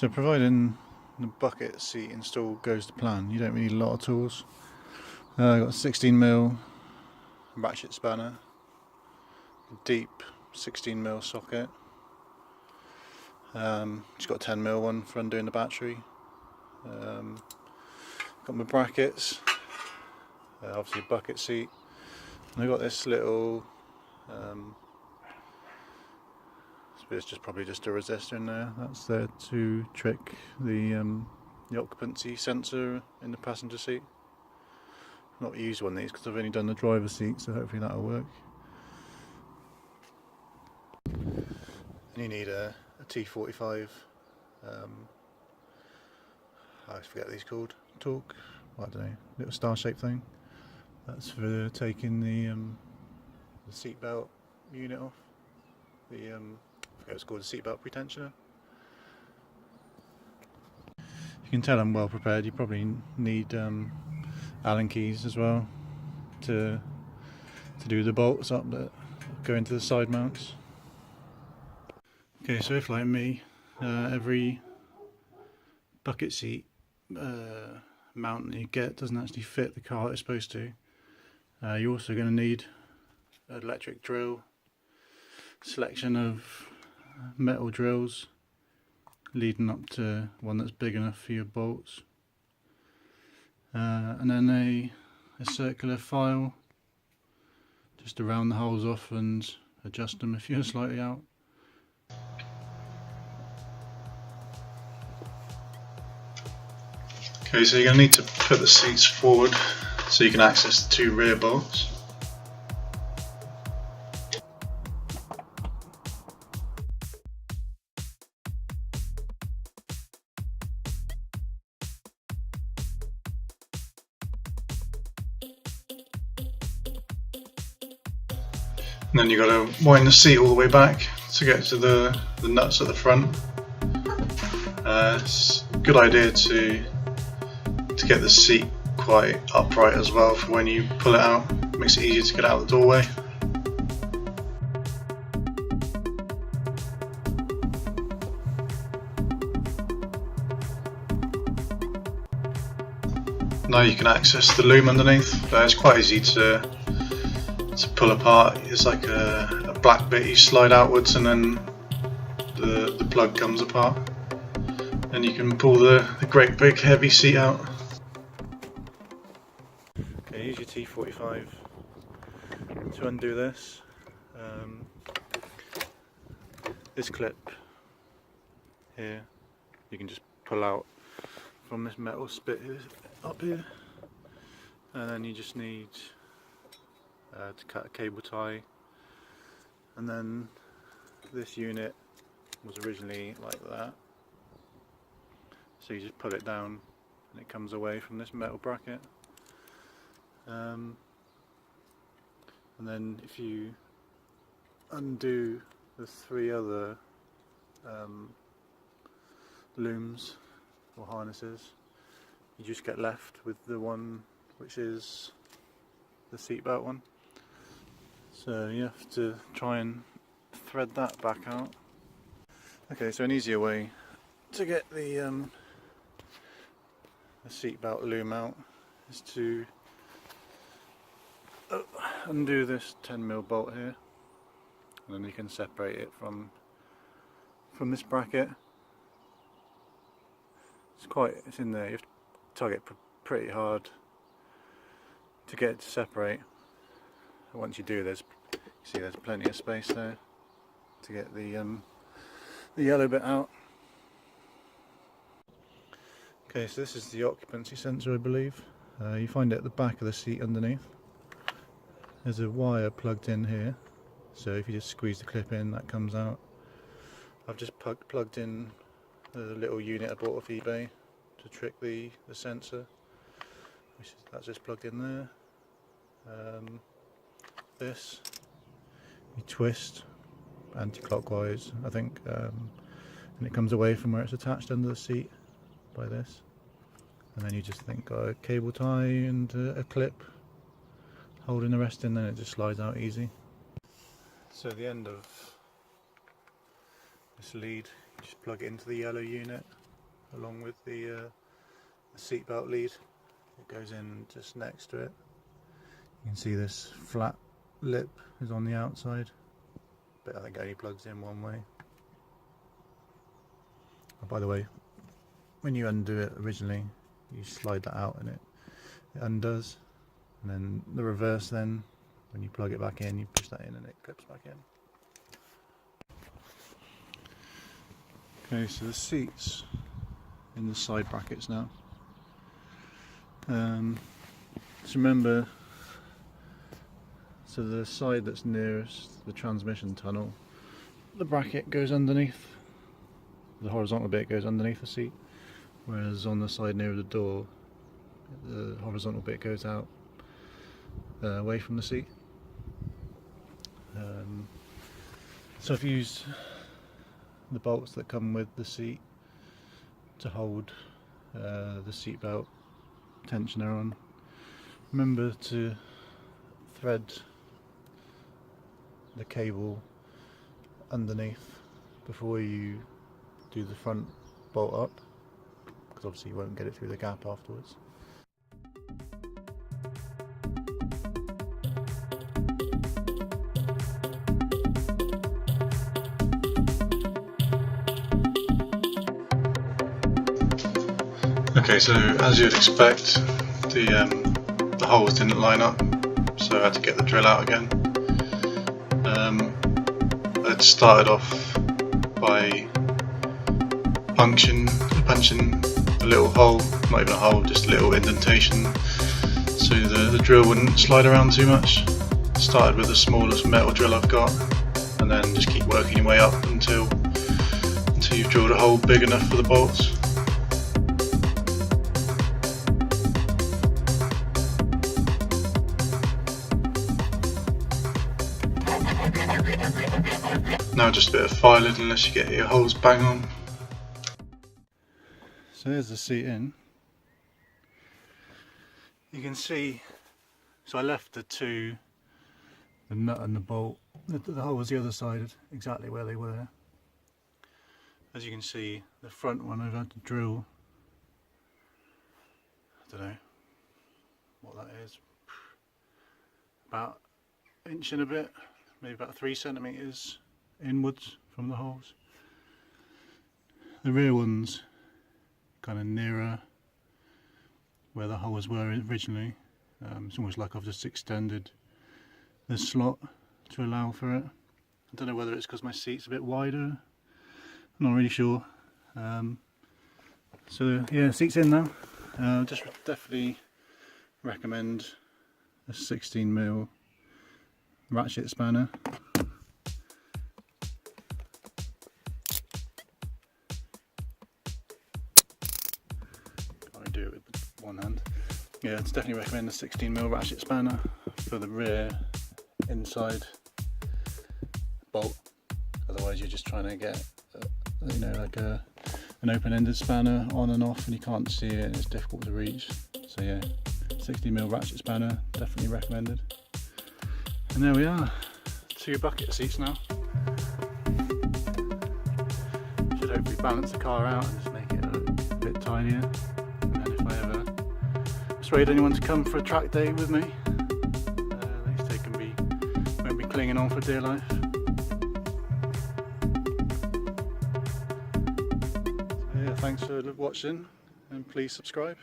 So providing the bucket seat install goes to plan, you don't really need a lot of tools. I've got a 16mm ratchet spanner, a deep 16mm socket, just got a 10mm one for undoing the battery. Got my brackets, obviously a bucket seat, and I've got this little it's just probably just a resistor in there. That's there to trick the occupancy sensor in the passenger seat. I've not used one of these because I've only done the driver's seat, so hopefully that'll work. And you need a T45, I forget what these called, torque, I don't know, little star-shaped thing. That's for taking the seat belt unit off. I forget what it's called, the seatbelt pretensioner. You can tell I'm well prepared. You probably need Allen keys as well to do the bolts up that go into the side mounts. Okay, so if like me, every bucket seat mount that you get doesn't actually fit the car that it's supposed to, you're also going to need an electric drill, selection of metal drills leading up to one that's big enough for your bolts, and then a circular file just to round the holes off and adjust them if you're slightly out. Okay, so you're going to need to put the seats forward so you can access the two rear bolts. And then you've got to wind the seat all the way back to get to the nuts at the front. It's a good idea to get the seat quite upright as well for when you pull it out. It makes it easier to get out the doorway. Now you can access the loom underneath. It's quite easy to pull apart. It's like a black bit you slide outwards and then the plug comes apart. And you can pull the great big heavy seat out. Okay, use your T45 to undo this. This clip here you can just pull out from this metal spit up here, and then you just need to cut a cable tie, and then this unit was originally like that, so you just pull it down and it comes away from this metal bracket, and then if you undo the three other looms or harnesses, you just get left with the one which is the seatbelt one. So you have to try and thread that back out. Okay, so an easier way to get the seatbelt loom out is to undo this 10mm bolt here, and then you can separate it from this bracket. It's in there. You have to tug it pretty hard to get it to separate. Once you do, you see there's plenty of space there to get the yellow bit out. Okay, so this is the occupancy sensor, I believe. You find it at the back of the seat underneath. There's a wire plugged in here, so if you just squeeze the clip in, that comes out. I've just plugged in the little unit I bought off eBay to trick the sensor. That's just plugged in there. This you twist anti-clockwise, I think, and it comes away from where it's attached under the seat by this, and then you just think got a cable tie and a clip holding the rest in, then it just slides out easy. So the end of this lead, you just plug it into the yellow unit, along with the seatbelt lead. It goes in just next to it. You can see this flat lip is on the outside, but I think it only plugs in one way. Oh, by the way, when you undo it originally, you slide that out and it undoes, and then the reverse, then when you plug it back in, you push that in and it clips back in. Okay, so the seats in the side brackets now. Just remember, so the side that's nearest the transmission tunnel, the bracket goes underneath, the horizontal bit goes underneath the seat, whereas on the side near the door, the horizontal bit goes out away from the seat. So I've used the bolts that come with the seat to hold the seatbelt tensioner on. Remember to thread the cable underneath before you do the front bolt up, because obviously you won't get it through the gap afterwards. Okay, so as you'd expect, the holes didn't line up, so I had to get the drill out again. I'd started off by punching a little hole, not even a hole, just a little indentation, so the drill wouldn't slide around too much. Started with the smallest metal drill I've got, and then just keep working your way up until you've drilled a hole big enough for the bolts. Now just a bit of filing unless you get your holes bang on. So there's the seat in. You can see, so I left the nut and the bolt, the hole was the other side, exactly where they were. As you can see, the front one I've had to drill, I don't know what that is, about an inch and a bit, maybe about 3 centimetres inwards from the holes. The rear one's kind of nearer where the holes were originally. It's almost like I've just extended the slot to allow for it. I don't know whether it's because my seat's a bit wider, I'm not really sure. So yeah, seat's in now. Just definitely recommend a 16mm ratchet spanner. Can't do it with one hand. Yeah, it's definitely recommend a 16mm ratchet spanner for the rear inside bolt. Otherwise, you're just trying to get, you know, like an open-ended spanner on and off, and you can't see it, and it's difficult to reach. So yeah, 16mm ratchet spanner, definitely recommended. And there we are, 2 bucket seats now. Should hopefully balance the car out and just make it a bit tinier. And then if I ever persuade anyone to come for a track day with me, at least they won't be clinging on for dear life. So yeah, thanks for watching, and please subscribe.